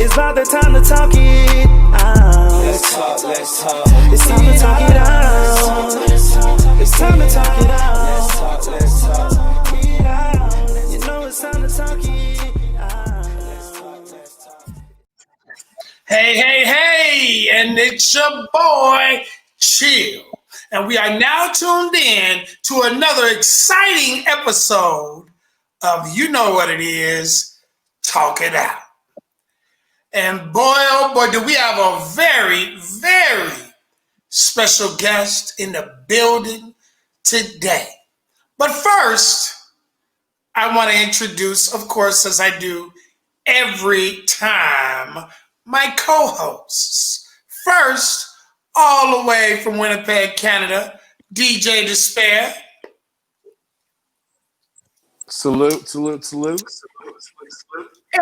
It's about the time to talk it out. Let's talk, let's talk. It's time to talk it out. It's time to talk it out. Let's talk, let's talk. You know it's time to talk it out. Hey, hey, hey, and it's your boy, Chill. And we are now tuned in to another exciting episode of You Know What It Is, Talk It Out. And boy, oh boy, do we have a very, very special guest in the building today. But first, I want to introduce, of course, as I do every time, my co-hosts. First, all the way from Winnipeg, Canada, DJ Despair. Salute, salute, salute.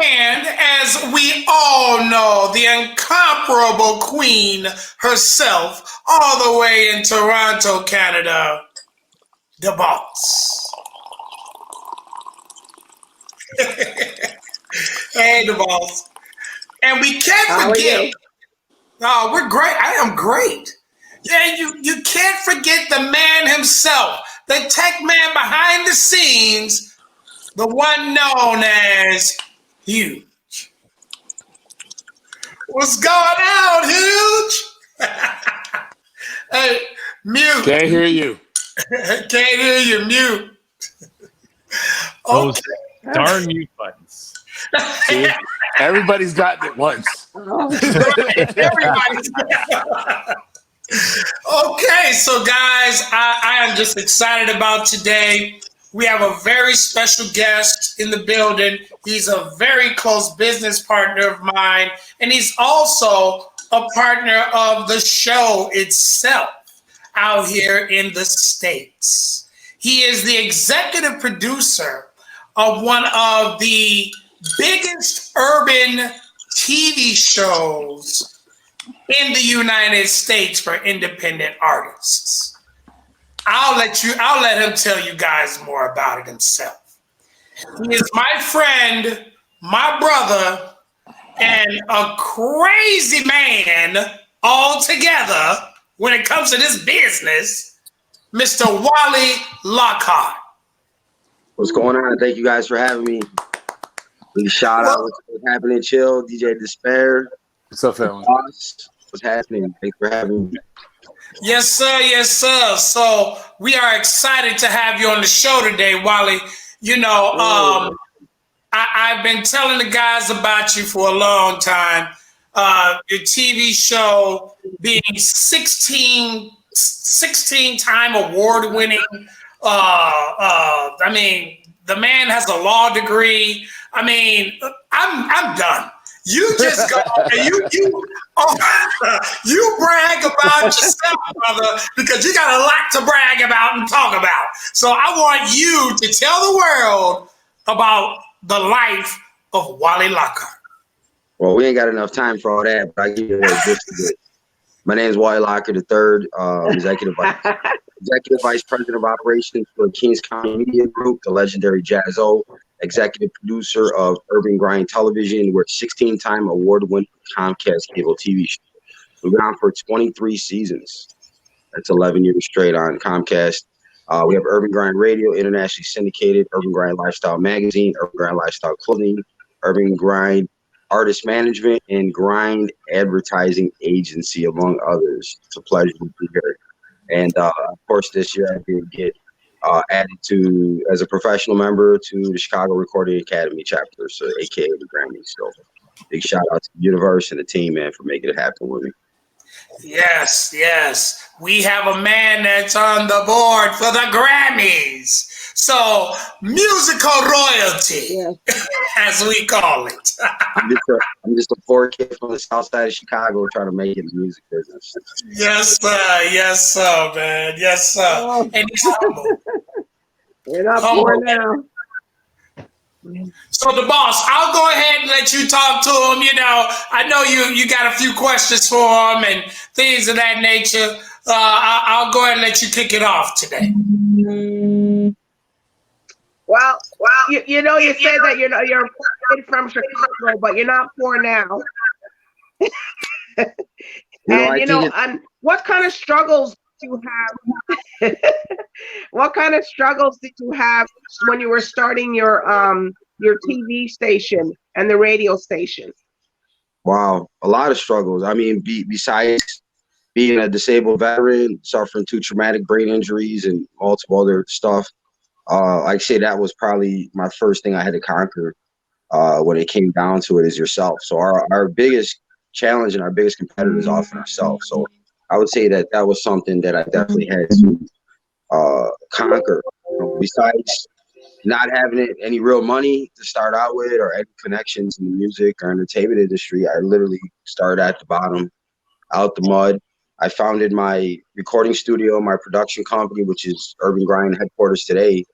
And as we all know, the incomparable queen herself, all the way in Toronto, Canada, DBoss. Hey, DBoss. And we can't forget. Oh, we're great. I am great. Yeah, you can't forget the man himself, the tech man behind the scenes, the one known as Huge. What's going on, Huge? Hey, mute. Can't hear you. Can't hear you, mute. Those darn mute buttons. See? Everybody's gotten it once. Everybody's Okay, so guys, I am just excited about today. We have a very special guest in the building. He's a very close business partner of mine, and he's also a partner of the show itself out here in the States. He is the executive producer of one of the biggest urban TV shows in the United States for independent artists. I'll let him tell you guys more about it himself. He is my friend, my brother, and a crazy man altogether when it comes to this business, Mr. Wally Lockard. What's going on? Thank you guys for having me. Big shout out. What's happening? Chill, DJ Despair. What's up, family? What's happening? Thanks for having me. Yes, sir. Yes, sir. So we are excited to have you on the show today, Wally. You know, I've been telling the guys about you for a long time. Your TV show being 16-time award-winning. I mean, the man has a law degree. I mean, I'm done. You just go and you brag about yourself, brother, because you got a lot to brag about and talk about. So I want you to tell the world about the life of Wally Lockard. Well, we ain't got enough time for all that, but I give you a gist of it. My name is Wally Lockard III, Executive Vice President of Operations for Kings County Media Group, the legendary Jazzo, Executive Producer of Urban Grind Television. We're a 16-time award-winning Comcast cable TV show. We've been on for 23 seasons. That's 11 years straight on Comcast. We have Urban Grind Radio, internationally syndicated, Urban Grind Lifestyle Magazine, Urban Grind Lifestyle Clothing, Urban Grind Artist Management, and Grind Advertising Agency, among others. It's a pleasure to be here. And of course, this year I did get added to as a professional member to the Chicago Recording Academy chapter, so aka the Grammys. So big shout out to the universe and the team, man, for making it happen with me. Yes, yes. We have a man that's on the board for the Grammys. So musical royalty, as we call it. I'm just a poor kid from the south side of Chicago trying to make it in the music business. Yes, sir. Yes, sir, man. Yes, sir. Oh. And he's humble. We're not poor now. So DBoss, I'll go ahead and let you talk to him. You know, I know you got a few questions for him and things of that nature. I'll go ahead and let you kick it off today. you know, you said that you're from Chicago, but you're not poor now. And what kind of struggles do you have? What kind of struggles did you have when you were starting your TV station and the radio station? Wow, a lot of struggles. I mean, besides being a disabled veteran, suffering 2 traumatic brain injuries and multiple other stuff, I'd say that was probably my first thing I had to conquer when it came down to it, is yourself. So our biggest challenge and our biggest competitor is often ourselves. So I would say that was something that I definitely had to conquer. Besides not having any real money to start out with, or any connections in the music or entertainment industry, I literally started at the bottom, out the mud. I founded my recording studio, my production company, which is Urban Grind headquarters today,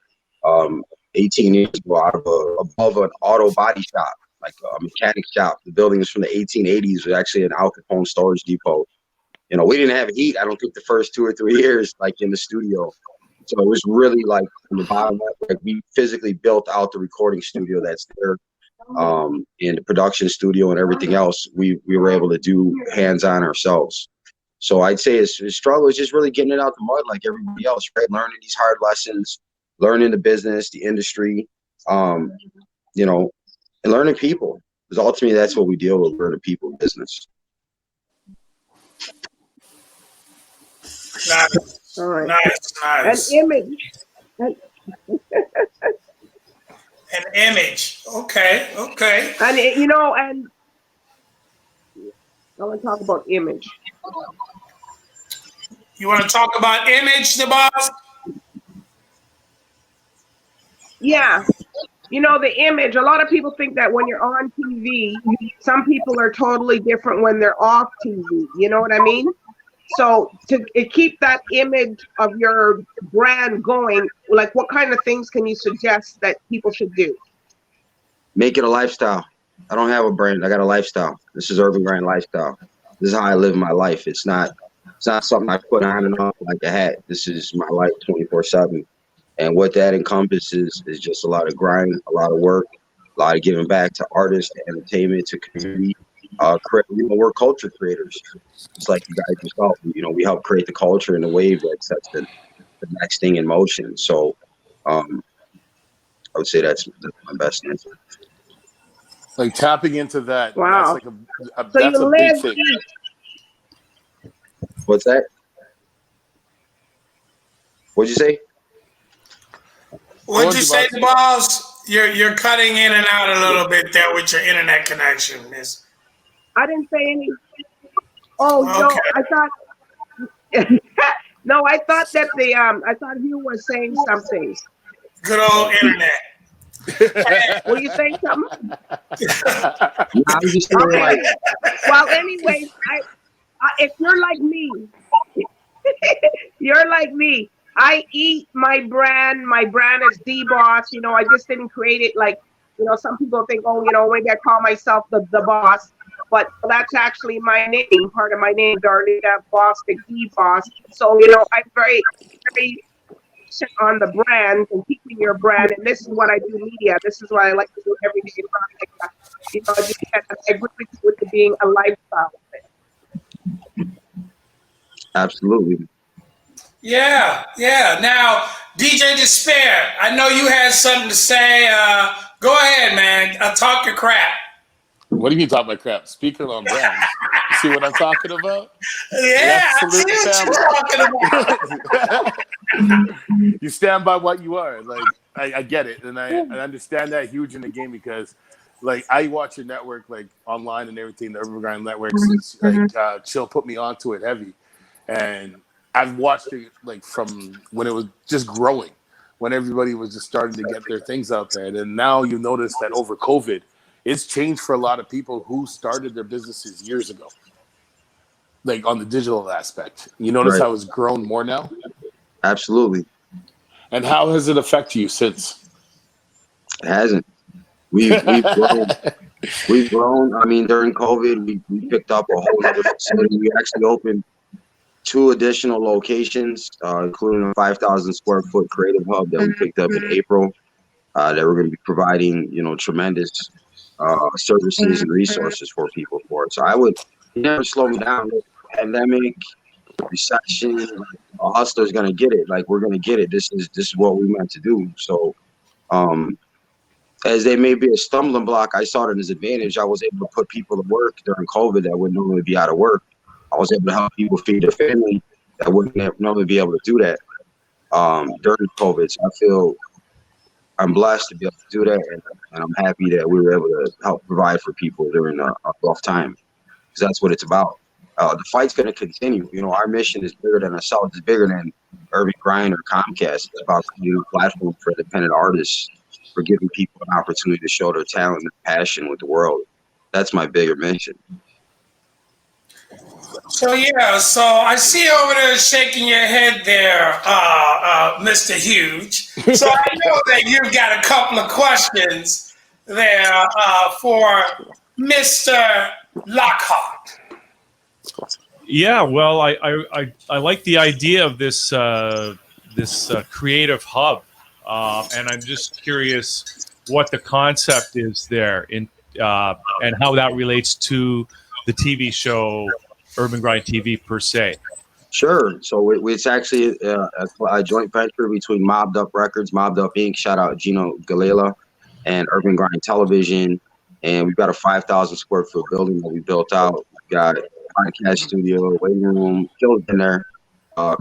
18 years ago, out of above an auto body shop, like a mechanic shop. The building is from the 1880s. It was actually an Al Capone storage depot. You know, we didn't have heat, I don't think, the first 2 or 3 years, like in the studio. So it was really like from the bottom up. Like, we physically built out the recording studio that's there, and the production studio and everything else. We were able to do hands-on ourselves. So I'd say his struggle is just really getting it out the mud like everybody else, right? Learning these hard lessons, learning the business, the industry, you know, and learning people. Because ultimately that's what we deal with. We're the people business. Nice. All right. Nice. An image. An image. Okay. And you know, and I want to talk about image. You want to talk about image, DBoss? Yeah. You know, the image, a lot of people think that when you're on TV, some people are totally different when they're off TV. You know what I mean? So to keep that image of your brand going, like, what kind of things can you suggest that people should do? Make it a lifestyle. I don't have a brand. I got a lifestyle. This is Urban Grind lifestyle. This is how I live my life. It's not something I put on and off like a hat. This is my life 24/7. And what that encompasses is just a lot of grind, a lot of work, a lot of giving back to artists, to entertainment, to community. We're culture creators. It's like you guys yourself. You know, we help create the culture and the wave that sets the next thing in motion. So I would say that's my best answer. Like tapping into that. Wow. That's like So that's you a big live, thing. What's that? What'd you say? What'd you say, DBoss? You're cutting in and out a little bit there with your internet connection, Miss. I didn't say any. Oh, Okay. no, I thought. No, I thought that I thought you were saying something. Good old internet. Were you saying something? I was just saying, like, Well, anyways, if you're like me, you're like me. I eat my brand. My brand is DBoss. You know, I just didn't create it like, you know, some people think, oh, you know, maybe I call myself the boss. But that's actually my name, part of my name, Darlita Boss, the DBoss. So, you know, I'm very, very on the brand and keeping your brand. And this is what I do media. This is what I like to do every day. You know, I agree with it being a lifestyle thing. absolutely. Yeah. Now, DJ Despair, I know you had something to say. Go ahead, man. Talk your crap. What do you mean talk my crap? Speaking on brands. See what I'm talking about? Yeah, I see what you're talking about. You stand by what you are. Like, I get it. And I understand that huge in the game because, like, I watch your network, like, online and everything. The Urban Grind Networks is, like, Chill put me onto it heavy. And I've watched it, like, from when it was just growing, when everybody was just starting to get their things out there. And now you notice that over COVID, it's changed for a lot of people who started their businesses years ago, like on the digital aspect. You notice how it's grown more now? Absolutely. And how has it affected you since? It hasn't. We've grown. We've grown. I mean, during COVID, we picked up a whole other facility. We actually opened 2 additional locations, including a 5,000 square foot creative hub that we picked up in April. that we're going to be providing, tremendous services and resources for people for it. So I would never slow me down. Pandemic, recession, a hustler's going to get it. Like, we're going to get it. This is what we meant to do. So, as they may be a stumbling block, I saw it as an advantage. I was able to put people to work during COVID that would normally be out of work. I was able to help people feed their family that wouldn't normally be able to do that during COVID. So I feel I'm blessed to be able to do that, and I'm happy that we were able to help provide for people during a rough time, because that's what it's about. The fight's going to continue. Our mission is bigger than ourselves. It's bigger than Urban Grind or Comcast. It's about creating a platform for independent artists, for giving people an opportunity to show their talent and passion with the world. That's my bigger mission. So so I see you over there shaking your head there, Mr. Huge. So I know that you've got a couple of questions there for Mr. Lockard. Yeah, well, I like the idea of this creative hub, and I'm just curious what the concept is there and how that relates to the TV show Urban Grind TV per se. Sure. So it's actually a joint venture between Mobbed Up Records, Mobbed Up Inc., shout out Gino Gallela, and Urban Grind Television. And we've got a 5,000 square foot building that we built out. We've got a podcast studio, waiting room, Phil's in there,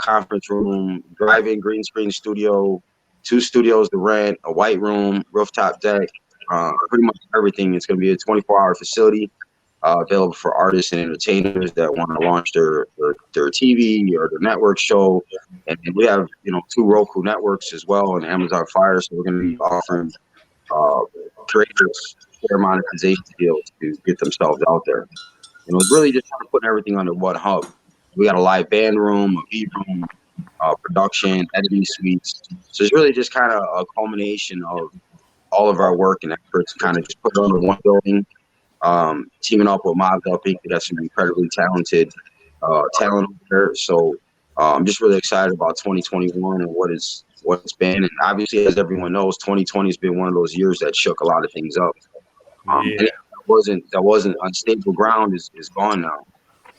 conference room, drive-in green screen studio, 2 studios to rent, a white room, rooftop deck, pretty much everything. It's going to be a 24-hour facility. Available for artists and entertainers that want to launch their TV or their network show. And we have, 2 Roku networks as well and Amazon Fire. So we're going to be offering creators fair monetization deals to get themselves out there. It's really just kind of putting everything under one hub. We got a live band room, a beat room, production, editing suites. So it's really just kind of a culmination of all of our work and efforts, kind of just put it under one building. Teaming up with Mobbed Up Inc. That's some incredibly talented talent there. So I'm just really excited about 2021 and what it's been. And obviously, as everyone knows, 2020 has been one of those years that shook a lot of things up. And that wasn't unstable ground is gone now.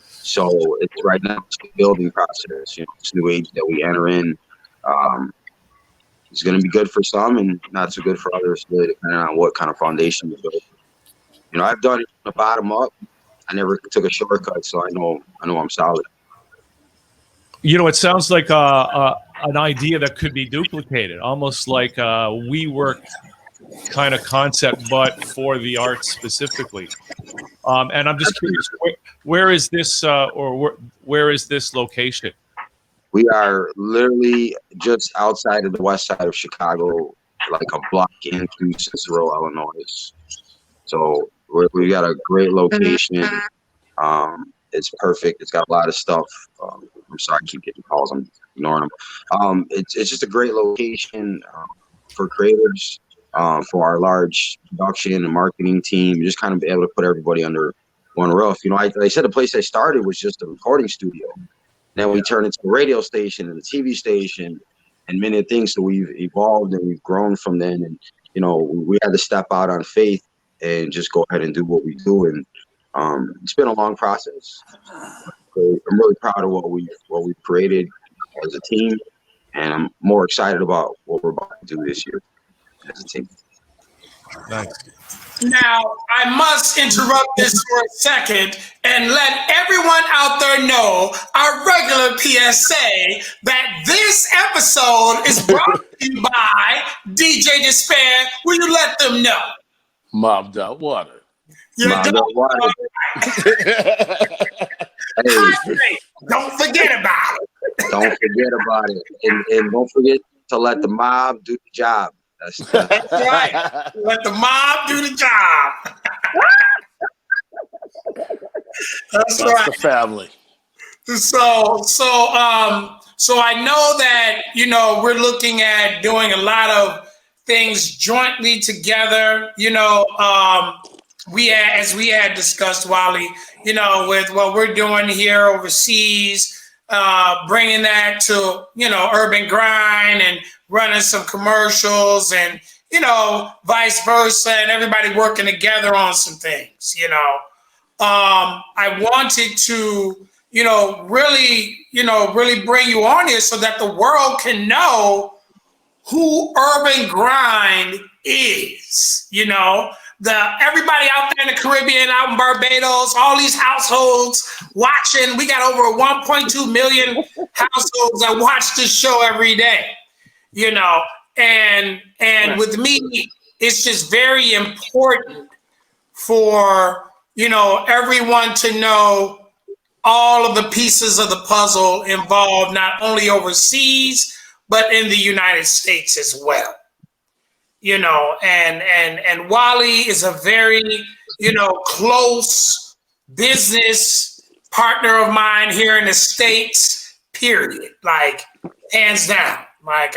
So it's right now it's the building process. This new age that we enter in. It's going to be good for some and not so good for others, really depending on what kind of foundation you build. I've done it from the bottom up. I never took a shortcut, so I know I'm solid. It sounds like an idea that could be duplicated, almost like a WeWork kind of concept, but for the arts specifically. And I'm just curious, where is this, where is this location? We are literally just outside of the west side of Chicago, like a block into Cicero, Illinois. So we got a great location. It's perfect. It's got a lot of stuff. I'm sorry, I keep getting calls. I'm ignoring them. It's just a great location for creators, for our large production and marketing team. Just kind of be able to put everybody under one roof. I said the place I started was just a recording studio. Then we turned into a radio station and a TV station and many things. So we've evolved and we've grown from then. And, we had to step out on faith and just go ahead and do what we do. And it's been a long process. So I'm really proud of what we've created as a team, and I'm more excited about what we're about to do this year as a team. Nice. Now, I must interrupt this for a second and let everyone out there know our regular PSA that this episode is brought to you by DJ Despair. Will you let them know? Mobbed Up Water. Mobbed Up Water. Hey, don't forget about it. Don't forget about it. And don't forget to let the mob do the job. That's right. Let the mob do the job. That's right. The family. So I know that, we're looking at doing a lot of things jointly together, as we had discussed, Wally, with what we're doing here overseas, bringing that to, Urban Grind and running some commercials and, vice versa, and everybody working together on some things. I wanted to, really bring you on here so that the world can know who Urban Grind is. Everybody out there in the Caribbean, out in Barbados, all these households watching. We got over 1.2 million households that watch this show every day. And with me, it's just very important for everyone to know all of the pieces of the puzzle involved, not only overseas but in the United States as well. And Wally is a very close business partner of mine here in the States. Period. Like, hands down. Like,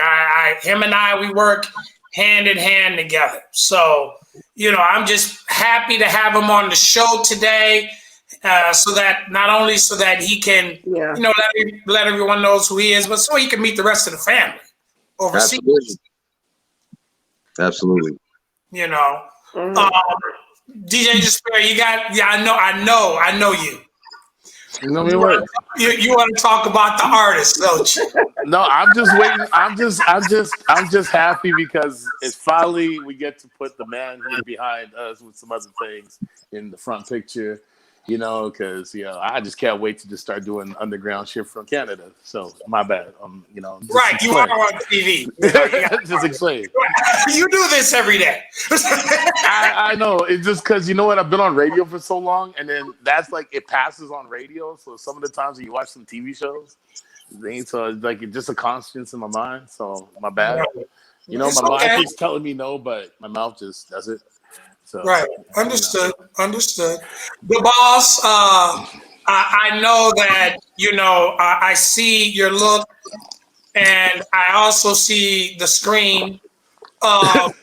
him and I, we work hand in hand together. So, I'm just happy to have him on the show today, so that he can, let everyone knows who he is, but so he can meet the rest of the family overseas. Absolutely. DJ Despair, I know you. You know me what? You want to talk about the artist, don't you? No, I'm just waiting. I'm just happy because it's finally we get to put the man who's behind us with some other things in the front picture, because I just can't wait to just start doing underground shit from Canada. So my bad. Right, you are on TV. Just explain. You do this every day. I know. It's just because I've been on radio for so long, and then that's like it passes on radio. So some of the times when you watch some TV shows, so it's like it's just a constant in my mind. So my bad. My mind keeps telling me no, but my mouth just does it. So, right. Understood. DBoss, I know that, I see your look, and I also see the screen. On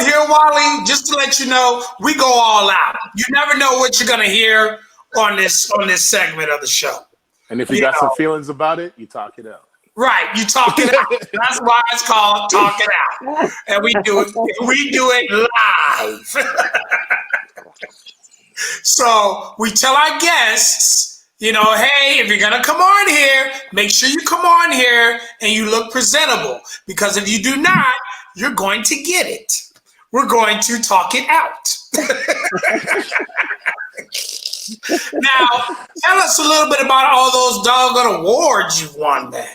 here, Wally, just to let you know, we go all out. You never know what you're going to hear on this segment of the show. And if you got some feelings about it, you talk it out. Right, you talk it out. That's why it's called Talk It Out. And we do it live. So we tell our guests, hey, if you're gonna come on here, make sure you come on here and you look presentable. Because if you do not, you're going to get it. We're going to talk it out. Now, tell us a little bit about all those doggone awards you've won, man.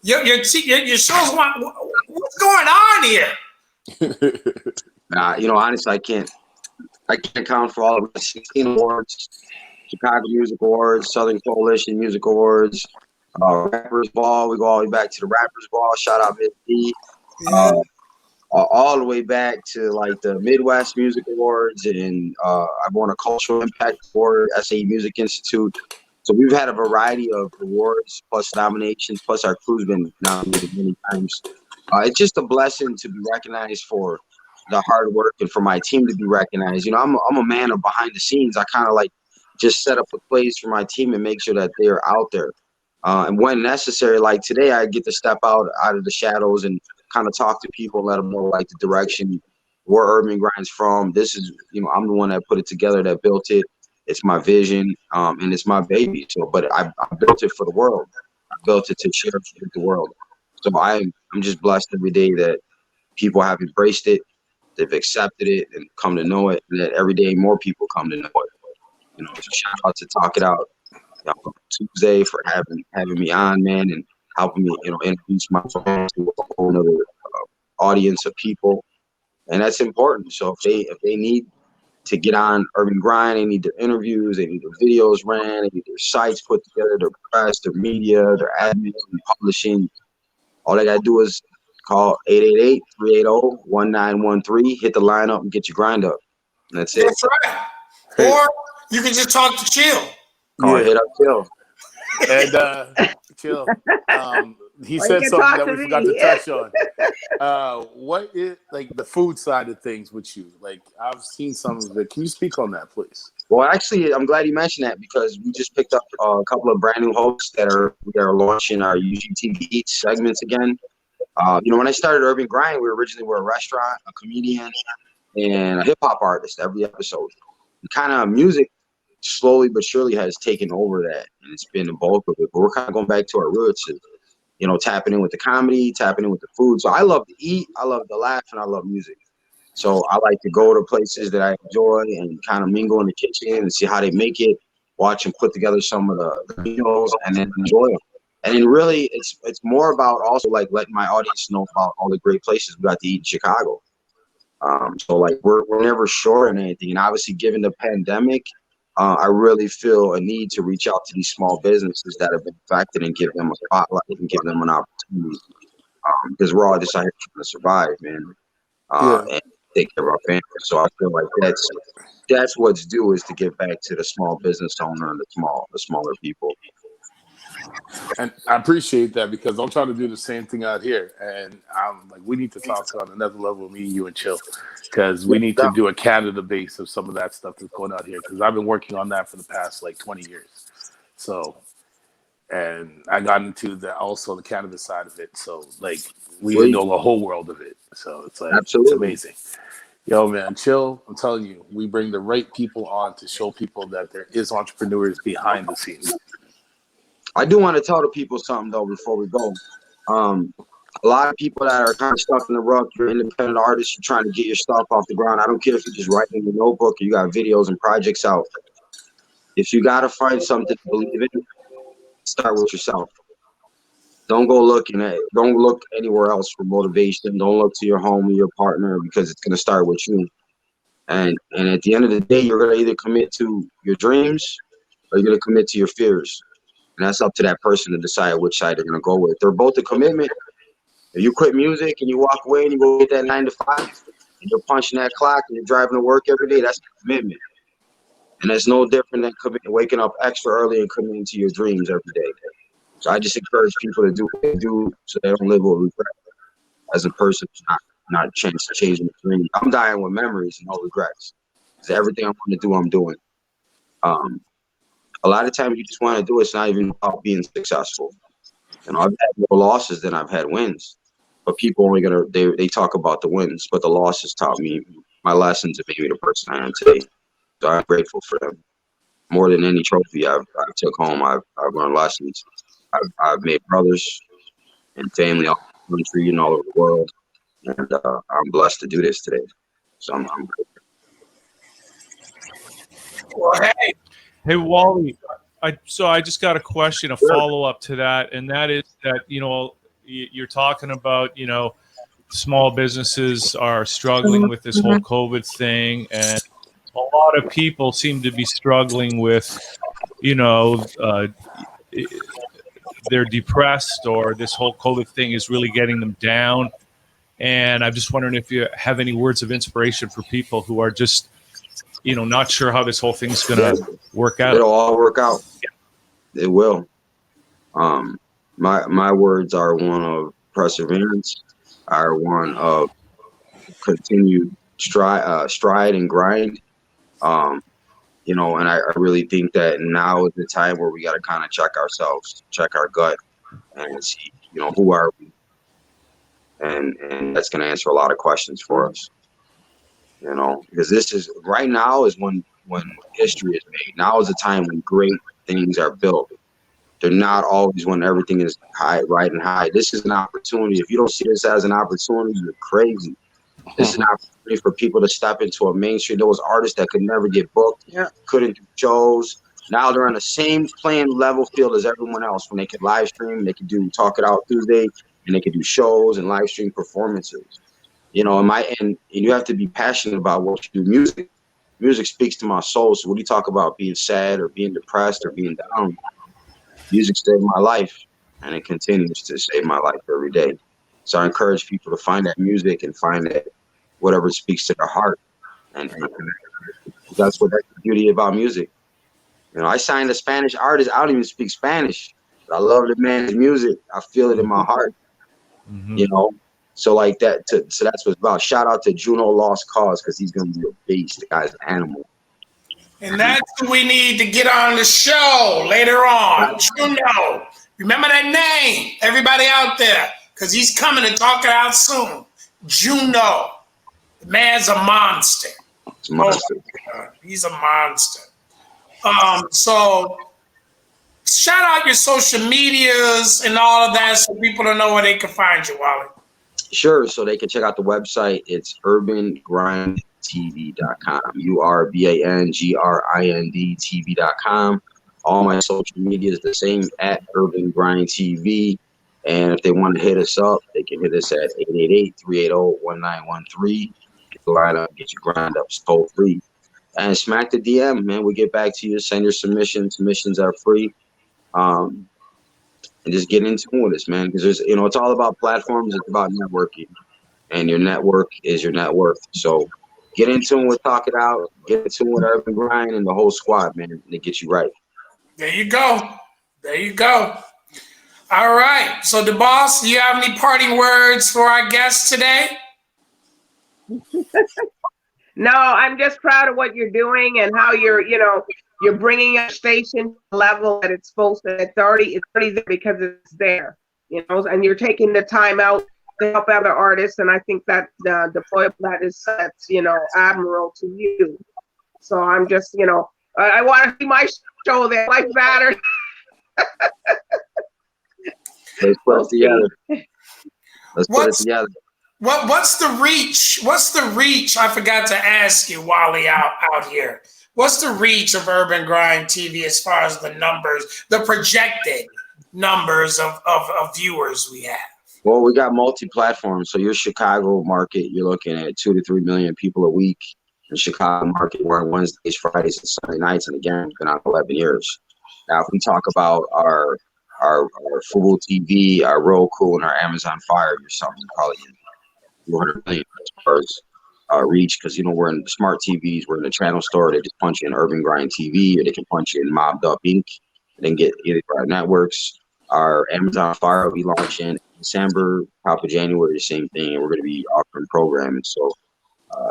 Your show's what's going on here? Honestly, I can't count for all of the 16 awards: Chicago Music Awards, Southern Coalition Music Awards, Rappers Ball. We go all the way back to the Rappers Ball. Shout out SD. All the way back to like the Midwest Music Awards, and I won a Cultural Impact Award, SAE Music Institute. So we've had a variety of awards, plus nominations, plus our crew's been nominated many times. It's just a blessing to be recognized for the hard work and for my team to be recognized. I'm a man of behind the scenes. I kind of like just set up a place for my team and make sure that they're out there. And when necessary, like today, I get to step out of the shadows and kind of talk to people, let them know like the direction where Urban Grind's from. This is, I'm the one that put it together, that built it. It's my vision, and it's my baby. So, but I built it for the world. I built it to share with the world. So I'm just blessed every day that people have embraced it, they've accepted it, and come to know it. And that every day more people come to know it. So shout out to Talk It Out, Tuesday, for having me on, man, and helping me, introduce my phone to a whole other audience of people, and that's important. So if they need to get on Urban Grind, they need their interviews, they need their videos ran, they need their sites put together, their press, their media, their admin, publishing. All they gotta do is call 888-380-1913, hit the lineup and get your grind up. And that's it. That's right. Or you can just talk to Chill. Hit up Chill. And Chill. He said something that we forgot to touch on. What is like the food side of things with you? Like I've seen some of it. Can you speak on that, please? Well, actually, I'm glad you mentioned that because we just picked up a couple of brand new hosts that are launching our UGTV Eats segments again. When I started Urban Grind, we originally were a restaurant, a comedian, and a hip hop artist every episode. The kind of music slowly but surely has taken over that, and it's been the bulk of it. But we're kind of going back to our roots, and, tapping in with the comedy, tapping in with the food. So I love to eat, I love to laugh, and I love music. So I like to go to places that I enjoy and kind of mingle in the kitchen and see how they make it, watch them put together some of the meals, and then enjoy them. And then really, it's more about also like letting my audience know about all the great places we got to eat in Chicago. So like we're never short on anything. And obviously, given the pandemic, I really feel a need to reach out to these small businesses that have been affected and give them a spotlight and give them an opportunity. Because we're all just out here trying to survive, man. And take care of our families. So I feel like that's what's due, is to give back to the small business owner and the smaller people. And I appreciate that, because I'm trying to do the same thing out here. And I'm like, we need to talk on another level, me, you, and Chill, because we need to do a Canada base of some of that stuff that's going out here. Because I've been working on that for the past like 20 years. So, and I got into the cannabis side of it. So like we know the whole world of it. So it's like, It's amazing. Yo, man, Chill, I'm telling you, we bring the right people on to show people that there is entrepreneurs behind the scenes. I do want to tell the people something though before we go. A lot of people that are kind of stuck in the rut, you're independent artists, you're trying to get your stuff off the ground. I don't care if you're just writing in your notebook or you got videos and projects out. If you got to find something to believe in, start with yourself. Don't look anywhere else for motivation. Don't look to your home or your partner, because it's going to start with you. And at the end of the day, you're going to either commit to your dreams or you're going to commit to your fears. And that's up to that person to decide which side they're going to go with. They're both a commitment. If you quit music and you walk away and you go get that 9 to 5 and you're punching that clock and you're driving to work every day, that's a commitment. And it's no different than waking up extra early and committing to your dreams every day. So I just encourage people to do what they do so they don't live with regret. As a person, not changing the dream. I'm dying with memories and no regrets. Because everything I want to do, I'm doing. A lot of times you just want to do it. It's not even about being successful. I've had more losses than I've had wins. But people only they talk about the wins, but the losses taught me my lessons and made me the person I am today. So I'm grateful for them. More than any trophy I took home, I've learned lessons. I've made brothers and family all over the country and all over the world. And I'm blessed to do this today. So I'm grateful. Well, Hey, Wally, I just got a question, a follow-up to that, and that is that, you're talking about, small businesses are struggling with this whole COVID thing, and a lot of people seem to be struggling with, they're depressed, or this whole COVID thing is really getting them down. And I'm just wondering if you have any words of inspiration for people who are just, not sure how this whole thing's going to work out. It'll all work out. It will. My words are one of perseverance, are one of continued stride and grind. And I really think that now is the time where we got to kind of check ourselves, check our gut, and see, who are we? And that's going to answer a lot of questions for us. Because this is right now is when history is made. Now is the time when great things are built. They're not always when everything is right and high. This is an opportunity. If you don't see this as an opportunity, you're crazy. This is an opportunity for people to step into a mainstream. There was artists that could never get booked, couldn't do shows. Now they're on the same playing level field as everyone else. When they can live stream, they can do Talk It Out Tuesday, and they can do shows and live stream performances. And you have to be passionate about what you do. Music speaks to my soul. So when you talk about being sad or being depressed or being down, music saved my life, and it continues to save my life every day. So I encourage people to find that music and find that whatever speaks to their heart, and that's the beauty about music. I signed a Spanish artist. I don't even speak Spanish, but I love the man's music. I feel it in my heart. So like that. So that's what it's about. Shout out to Juno Lost Cause, because he's gonna be a beast. The guy's an animal. and that's who we need to get on the show later on. Juno. Remember that name, everybody out there. because he's coming to talk it out soon. Juno. The man's a monster. It's a monster. Oh, he's a monster. So shout out your social medias and all of that so people don't know where they can find you, Wally. Sure. So they can check out the website. It's urbangrindtv.com. URBANGRIND TV.com. All my social media is the same at Urban Grind TV. And if they want to hit us up, they can hit us at 888-380-1913. Get the line up, get your grind up, toll free. And smack the DM, man. We'll get back to you. Send your submissions. Submissions are free. And just get into with us, man. Because there's, it's all about platforms. It's about networking. And your network is your net worth. So get into it with Talk It Out. Get into it with Urban Grind and the whole squad, man. To get you right. There you go. There you go. All right. So, DBoss, do you have any parting words for our guests today? No, I'm just proud of what you're doing and how you're bringing your station to the level that it's supposed to. It's already there because it's there, and you're taking the time out to help other artists. And I think that the deployable that is, that's, admirable to you. So I'm just, I want to see my show there like that. Or Let's put it together. Let's put it together. What's the reach? What's the reach? I forgot to ask you, Wally, out here. What's the reach of Urban Grind TV as far as the numbers, the projected numbers of viewers we have? Well, we got multi-platform. So your Chicago market, you're looking at 2 to 3 million people a week. In Chicago market, we're on Wednesdays, Fridays, and Sunday nights, and again, it's been on 11 years. Now, if we talk about our Fubo TV, our Roku, and our Amazon Fire, you're something probably 200 million as far as reach, because we're in smart TVs, we're in the channel store. They just punch you in Urban Grind TV, or they can punch you in Mobbed Up Inc. and then get either our networks. Our Amazon Fire will be launching in December, top of January, the same thing, and we're going to be offering programming. So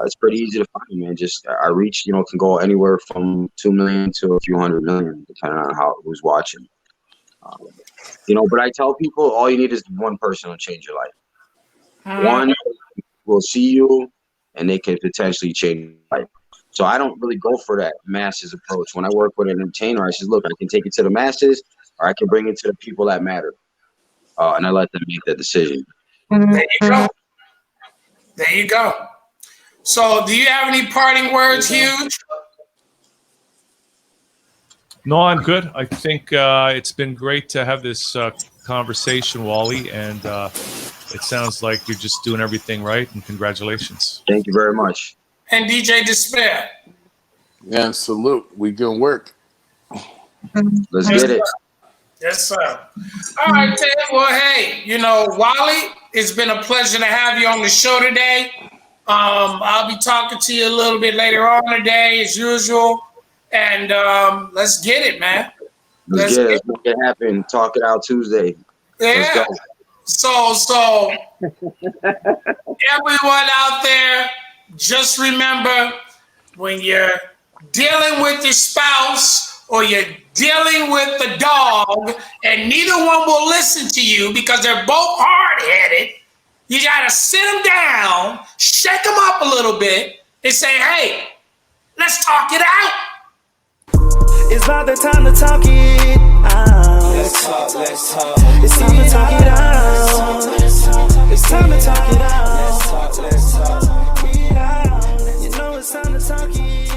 it's pretty easy to find, man. Just our reach, can go anywhere from 2 million to a few hundred million, depending on who's watching. But I tell people, all you need is one person to change your life. One will see you, and they can potentially change your life. So I don't really go for that masses approach. When I work with an entertainer, I say, look, I can take it to the masses, or I can bring it to the people that matter. And I let them make that decision. There you go. There you go. So do you have any parting words, Huge? No, I'm good. I think it's been great to have this conversation, Wally, and it sounds like you're just doing everything right, and congratulations. Thank you very much. And DJ Despair. Yeah, salute. We doing work. Let's get it. Yes, sir. All right, Ted. Well, hey, Wally, it's been a pleasure to have you on the show today. I'll be talking to you a little bit later on today, as usual. And let's get it, man. Let's get it. Let's make it happen. Talk It Out Tuesday. Yeah. So everyone out there, just remember, when you're dealing with your spouse or you're dealing with the dog and neither one will listen to you because they're both hard-headed, you got to sit them down, shake them up a little bit, and say, hey, let's talk it out. It's about the time to talk it out. Let's talk. It's time to talk it out. It's time to talk it out. Let's talk. It's time to talk it out.